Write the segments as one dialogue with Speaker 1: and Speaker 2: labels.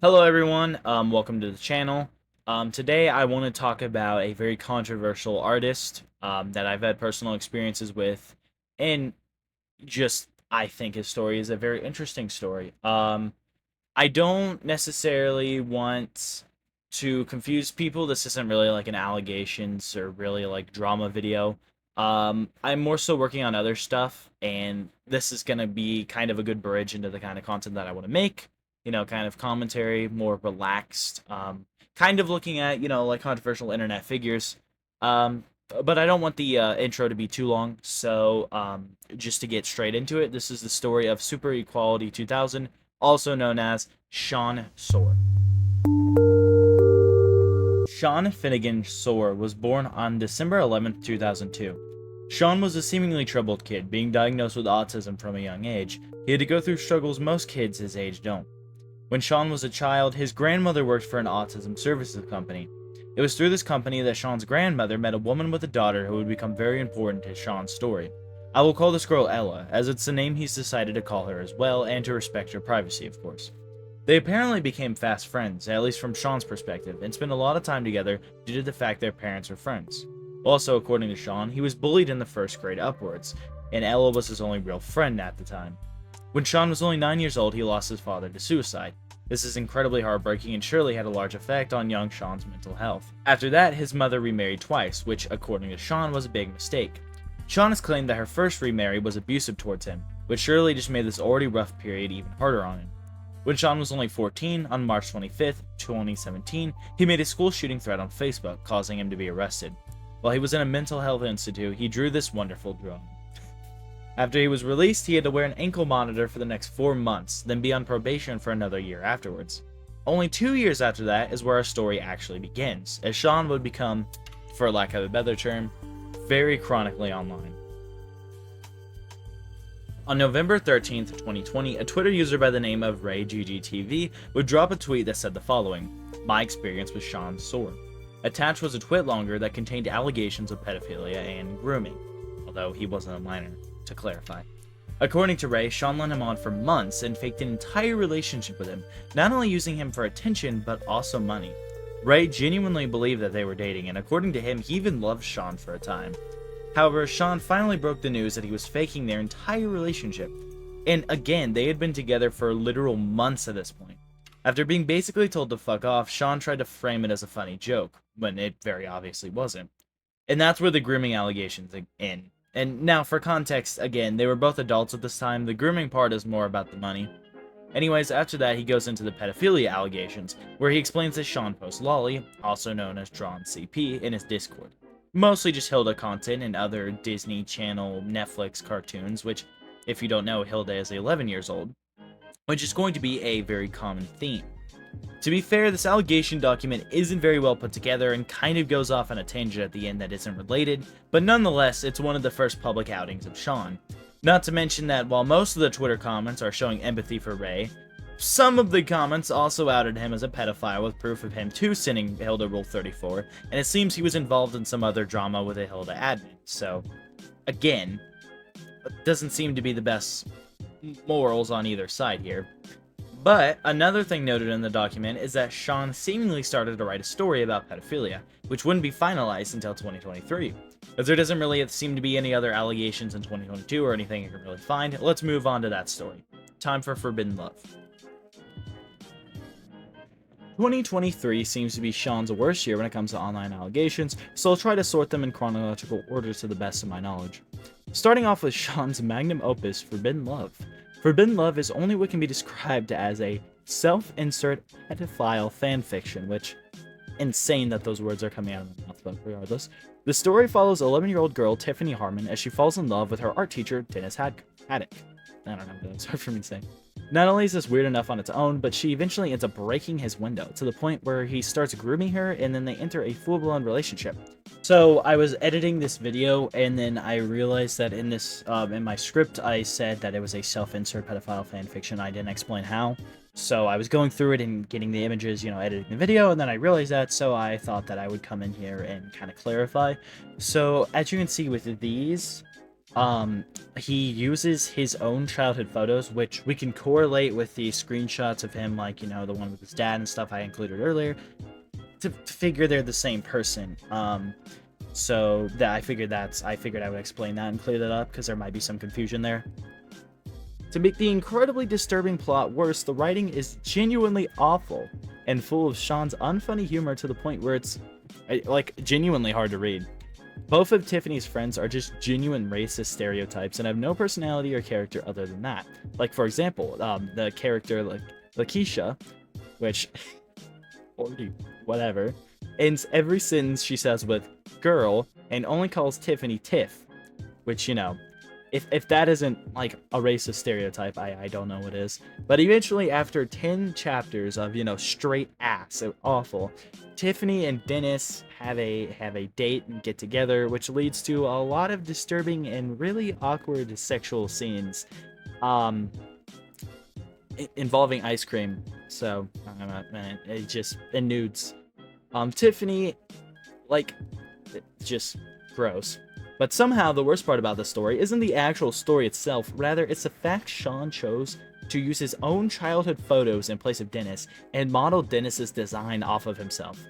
Speaker 1: Hello everyone, welcome to the channel. Today I want to talk about a very controversial artist that I've had personal experiences with, and I think his story is a very interesting story. I don't necessarily want to confuse people. This isn't really like an allegations or really like drama video. I'm more so working on other stuff, and this is going to be kind of a good bridge into the kind of content that I want to make. Kind of commentary, more relaxed, kind of looking at, like controversial internet figures. But I don't want the intro to be too long, so just to get straight into it, this is the story of SuperEquality2000, also known as Sean Sohr. Sean Finnegan Sohr was born on December 11th, 2002. Sean was a seemingly troubled kid, being diagnosed with autism from a young age. He had to go through struggles most kids his age don't. When Sean was a child, his grandmother worked for an autism services company. It was through this company that Sean's grandmother met a woman with a daughter who would become very important to Sean's story. I will call this girl Ella, as it's the name he's decided to call her as well, and to respect her privacy, of course. They apparently became fast friends, at least from Sean's perspective, and spent a lot of time together due to the fact their parents were friends. Also, according to Sean, he was bullied in the first grade upwards, and Ella was his only real friend at the time. When Sean was only 9 years old, he lost his father to suicide. This is incredibly heartbreaking and surely had a large effect on young Sean's mental health. After that, his mother remarried twice, which, according to Sean, was a big mistake. Sean has claimed that her first remarry was abusive towards him, which surely just made this already rough period even harder on him. When Sean was only 14, on March 25th, 2017, he made a school shooting threat on Facebook, causing him to be arrested. While he was in a mental health institute, he drew this wonderful drawing. After he was released, he had to wear an ankle monitor for the next 4 months, then be on probation for another year afterwards. Only 2 years after that is where our story actually begins, as Sean would become, for lack of a better term, very chronically online. On November 13th, 2020, a Twitter user by the name of RayGGTV would drop a tweet that said the following: "My experience with Sean Sohr." Attached was a tweet longer that contained allegations of pedophilia and grooming, although he wasn't a minor, to clarify. According to Ray, Sean led him on for months and faked an entire relationship with him, not only using him for attention, but also money. Ray genuinely believed that they were dating, and according to him, he even loved Sean for a time. However, Sean finally broke the news that he was faking their entire relationship. And again, they had been together for literal months at this point. After being basically told to fuck off, Sean tried to frame it as a funny joke, when it very obviously wasn't. And that's where the grooming allegations end. And now, for context, again, they were both adults at this time. The grooming part is more about the money. Anyways, after that, he goes into the pedophilia allegations, where he explains that Sean posts lolly, also known as Drawn CP, in his Discord. Mostly just Hilda content and other Disney Channel, Netflix cartoons, which, if you don't know, Hilda is 11 years old, which is going to be a very common theme. To be fair, this allegation document isn't very well put together and kind of goes off on a tangent at the end that isn't related, but nonetheless, it's one of the first public outings of Sean. Not to mention that while most of the Twitter comments are showing empathy for Ray, some of the comments also outed him as a pedophile with proof of him too sending Hilda Rule 34, and it seems he was involved in some other drama with a Hilda admin, so, again, it doesn't seem to be the best morals on either side here. But another thing noted in the document is that Sean seemingly started to write a story about pedophilia, which wouldn't be finalized until 2023. As there doesn't really seem to be any other allegations in 2022 or anything you can really find, let's move on to that story. Time for Forbidden Love. 2023 seems to be Sean's worst year when it comes to online allegations, so I'll try to sort them in chronological order to the best of my knowledge. Starting off with Sean's magnum opus, Forbidden Love. Forbidden Love is only what can be described as a self-insert pedophile fanfiction, which, insane that those words are coming out of my mouth, but regardless. The story follows 11-year-old girl Tiffany Harmon as she falls in love with her art teacher, Dennis Haddock. I don't know, that's hard for me to say. Not only is this weird enough on its own, but she eventually ends up breaking his window, to the point where he starts grooming her, and then they enter a full-blown relationship. So I was editing this video, and then I realized that in this, in my script, I said that it was a self-insert pedophile fanfiction. I didn't explain how. So I was going through it and getting the images, editing the video, and then I realized that, so I thought that I would come in here and kind of clarify. So as you can see with these, He uses his own childhood photos, which we can correlate with the screenshots of him, like, the one with his dad and stuff I included earlier, to figure they're the same person. So that I figured I would explain that and clear that up, because there might be some confusion there. To make the incredibly disturbing plot worse, the writing is genuinely awful and full of Sean's unfunny humor to the point where it's, like, genuinely hard to read. Both of Tiffany's friends are just genuine racist stereotypes and have no personality or character other than that. Like, for example, the character, like, Lakeisha, which, or whatever, ends every sentence she says with girl and only calls Tiffany Tiff, which, if that isn't, like, a racist stereotype, I don't know what is. But eventually, after 10 chapters of, straight ass, awful, Tiffany and Dennis have a date and get together, which leads to a lot of disturbing and really awkward sexual scenes, involving ice cream. So, and nudes. Tiffany, like, just gross. But somehow the worst part about the story isn't the actual story itself, rather it's the fact Sean chose to use his own childhood photos in place of Dennis and model Dennis's design off of himself.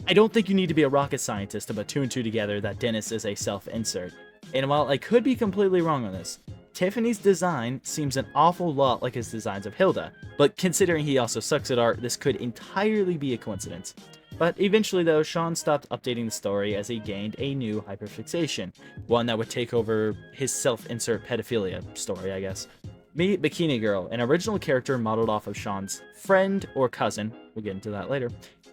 Speaker 1: I don't think you need to be a rocket scientist to put two and two together that Dennis is a self-insert. And while I could be completely wrong on this, Tiffany's design seems an awful lot like his designs of Hilda, but considering he also sucks at art, this could entirely be a coincidence. But eventually, though, Sean stopped updating the story as he gained a new hyperfixation, one that would take over his self-insert pedophilia story, I guess. Meet Bikini Girl, an original character modeled off of Sean's friend or cousin, we'll get into that later,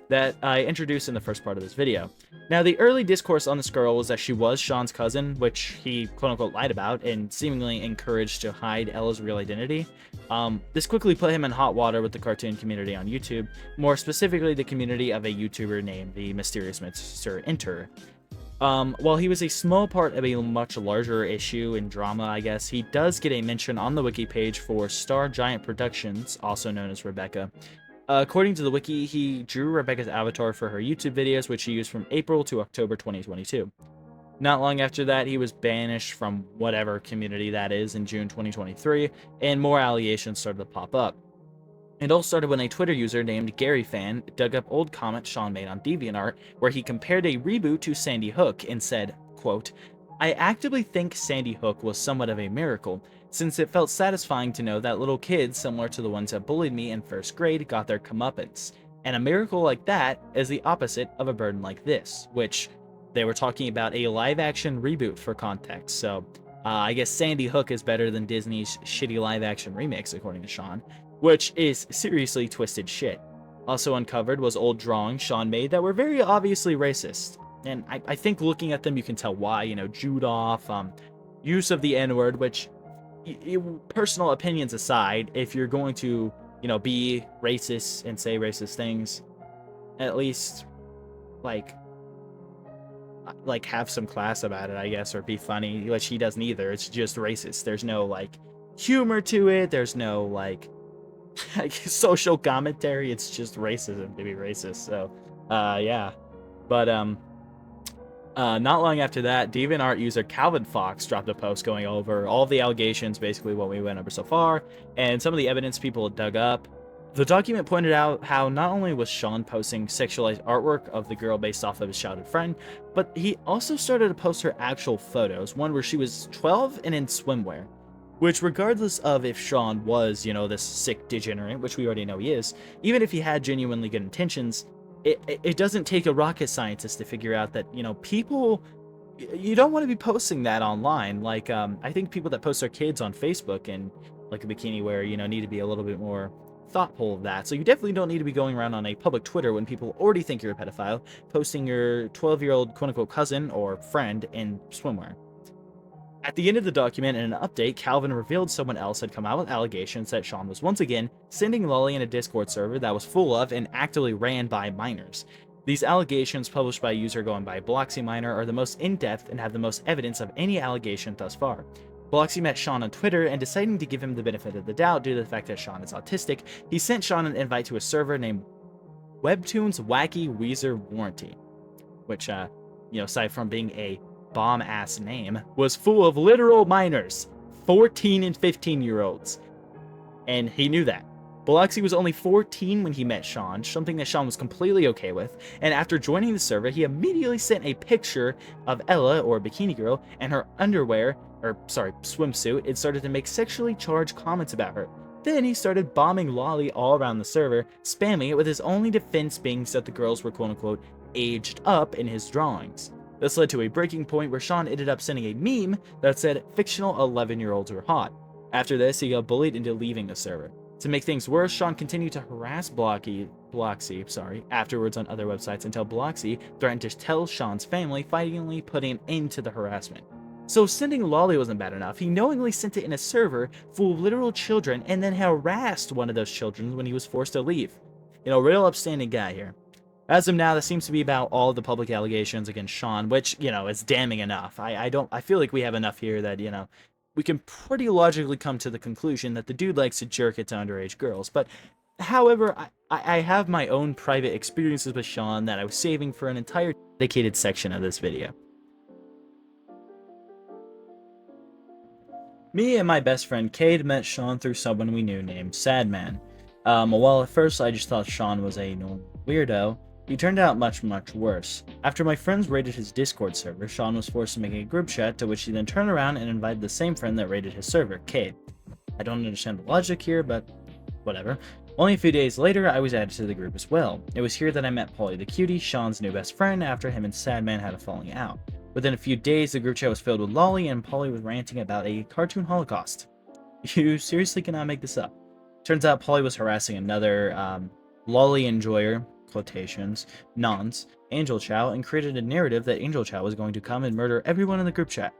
Speaker 1: that I introduced in the first part of this video. Now, the early discourse on this girl was that she was Sean's cousin, which he quote-unquote lied about and seemingly encouraged to hide Ella's real identity. This quickly put him in hot water with the cartoon community on YouTube, more specifically the community of a YouTuber named the Mysterious Mr. Enter. While he was a small part of a much larger issue and drama, I guess, he does get a mention on the wiki page for Star Giant Productions, also known as Rebecca. According to the wiki, he drew Rebecca's avatar for her YouTube videos, which he used from April to October 2022. Not long after that, he was banished from whatever community that is in June 2023, and more allegations started to pop up. It all started when a Twitter user named GaryFan dug up old comments Sean made on DeviantArt, where he compared a reboot to Sandy Hook and said, quote, "I actively think Sandy Hook was somewhat of a miracle, since it felt satisfying to know that little kids similar to the ones that bullied me in first grade got their comeuppance. And a miracle like that is the opposite of a burden like this," which they were talking about a live-action reboot for context. So I guess Sandy Hook is better than Disney's shitty live-action remakes, according to Sean, which is seriously twisted shit. Also uncovered was old drawings Sean made that were very obviously racist. And I think looking at them, you can tell why, Jude off, use of the N-word, which, personal opinions aside, if you're going to, be racist and say racist things, at least, like have some class about it, I guess, or be funny, which he doesn't either. It's just racist. There's no, like, humor to it. There's no, like social commentary. It's just racism to be racist. So, yeah. But, not long after that, DeviantArt user Calvin Fox dropped a post going over all the allegations, basically what we went over so far, and some of the evidence people had dug up. The document pointed out how not only was Sean posting sexualized artwork of the girl based off of his childhood friend, but he also started to post her actual photos, one where she was 12 and in swimwear. Which, regardless of if Sean was, this sick degenerate, which we already know he is, even if he had genuinely good intentions, it doesn't take a rocket scientist to figure out that, people, you don't want to be posting that online. Like, I think people that post their kids on Facebook and, like, a bikini wear, need to be a little bit more thoughtful of that. So you definitely don't need to be going around on a public Twitter when people already think you're a pedophile, posting your 12-year-old quote-unquote cousin or friend in swimwear. At the end of the document, in an update, Calvin revealed someone else had come out with allegations that Sean was once again sending Lolly in a Discord server that was full of and actively ran by minors. These allegations, published by a user going by Bloxy Minor, are the most in-depth and have the most evidence of any allegation thus far. Bloxy met Sean on Twitter, and deciding to give him the benefit of the doubt due to the fact that Sean is autistic, he sent Sean an invite to a server named Webtoon's Wacky Weezer Warranty, which, aside from being a bomb-ass name, was full of literal minors, 14 and 15-year-olds. And he knew that. Biloxi was only 14 when he met Sean, something that Sean was completely okay with, and after joining the server, he immediately sent a picture of Ella, or Bikini Girl, and her swimsuit, and started to make sexually charged comments about her. Then he started bombing Lolly all around the server, spamming it with his only defense being that the girls were quote-unquote aged up in his drawings. This led to a breaking point where Sean ended up sending a meme that said fictional 11-year-olds were hot. After this, he got bullied into leaving the server. To make things worse, Sean continued to harass Biloxi afterwards on other websites until Biloxi threatened to tell Sean's family, finally putting an end to the harassment. So sending Lolly wasn't bad enough. He knowingly sent it in a server full of literal children and then harassed one of those children when he was forced to leave. Real upstanding guy here. As of now, this seems to be about all the public allegations against Sean, which, is damning enough. I feel like we have enough here that, we can pretty logically come to the conclusion that the dude likes to jerk it to underage girls. But, however, I have my own private experiences with Sean that I was saving for an entire dedicated section of this video. Me and my best friend Cade met Sean through someone we knew named Sadman. While at first I just thought Sean was a normal weirdo, he turned out much, much worse. After my friends raided his Discord server, Sean was forced to make a group chat to which he then turned around and invited the same friend that raided his server, Cade. I don't understand the logic here, but whatever. Only a few days later, I was added to the group as well. It was here that I met Polly the Cutie, Sean's new best friend, after him and Sadman had a falling out. Within a few days, the group chat was filled with Lolly, and Polly was ranting about a cartoon holocaust. You seriously cannot make this up. Turns out Polly was harassing another Lolly enjoyer, quotations, nonce, Angel Chow, and created a narrative that Angel Chow was going to come and murder everyone in the group chat.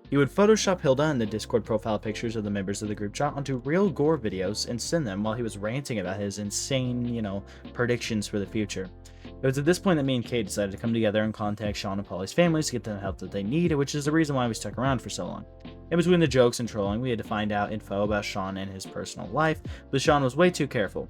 Speaker 1: He would Photoshop Hilda and the Discord profile pictures of the members of the group chat onto real gore videos and send them while he was ranting about his insane, predictions for the future. It was at this point that me and Kate decided to come together and contact Sean and Polly's families to get them the help that they need, which is the reason why we stuck around for so long. In between the jokes and trolling, we had to find out info about Sean and his personal life, but Sean was way too careful.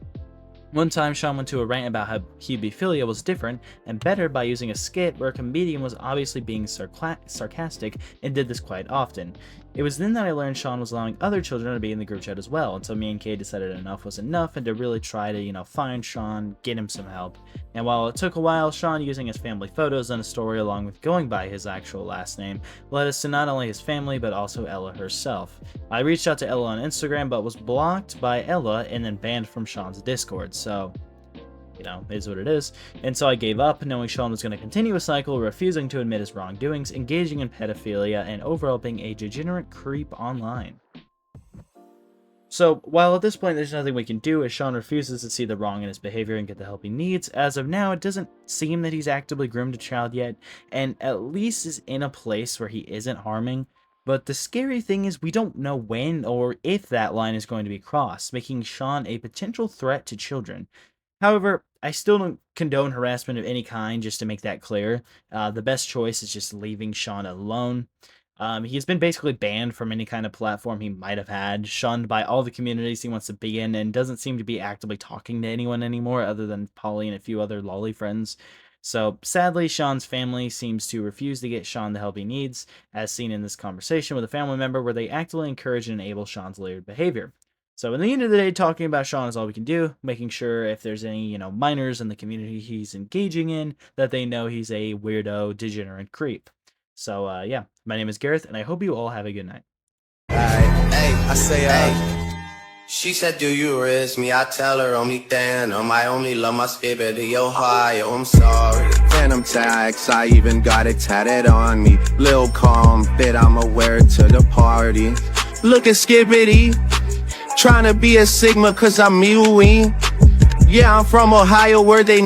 Speaker 1: One time, Sean went to a rant about how hebephilia was different and better by using a skit where a comedian was obviously being sarcastic and did this quite often. It was then that I learned Sean was allowing other children to be in the group chat as well, until me and Kay decided enough was enough and to really try to, find Sean, get him some help. And while it took a while, Sean using his family photos and a story along with going by his actual last name led us to not only his family but also Ella herself. I reached out to Ella on Instagram but was blocked by Ella and then banned from Sean's Discord, so is what it is. And so I gave up, knowing Sean was going to continue a cycle, refusing to admit his wrongdoings, engaging in pedophilia, and overall being a degenerate creep online. So, while at this point there's nothing we can do as Sean refuses to see the wrong in his behavior and get the help he needs, as of now it doesn't seem that he's actively groomed a child yet, and at least is in a place where he isn't harming. But the scary thing is we don't know when or if that line is going to be crossed, making Sean a potential threat to children. However, I still don't condone harassment of any kind, just to make that clear. The best choice is just leaving Sean alone. He's been basically banned from any kind of platform he might have had, shunned by all the communities he wants to be in, and doesn't seem to be actively talking to anyone anymore other than Polly and a few other lolly friends. So, sadly, Sean's family seems to refuse to get Sean the help he needs, as seen in this conversation with a family member where they actively encourage and enable Sean's layered behavior. So, in the end of the day, talking about Sean is all we can do, making sure if there's any, minors in the community he's engaging in, that they know he's a weirdo, degenerate creep. So, yeah, my name is Gareth, and I hope you all have a good night.
Speaker 2: I say, she said, do you risk me? I tell her only then, I only love my spirit to your high, I'm sorry. Phantom tax, I even got it tatted on me. Lil' calm, bit I'ma wear it to the party. Looking skibbity, trying to be a Sigma cause I'm Mewing. Yeah, I'm from Ohio where they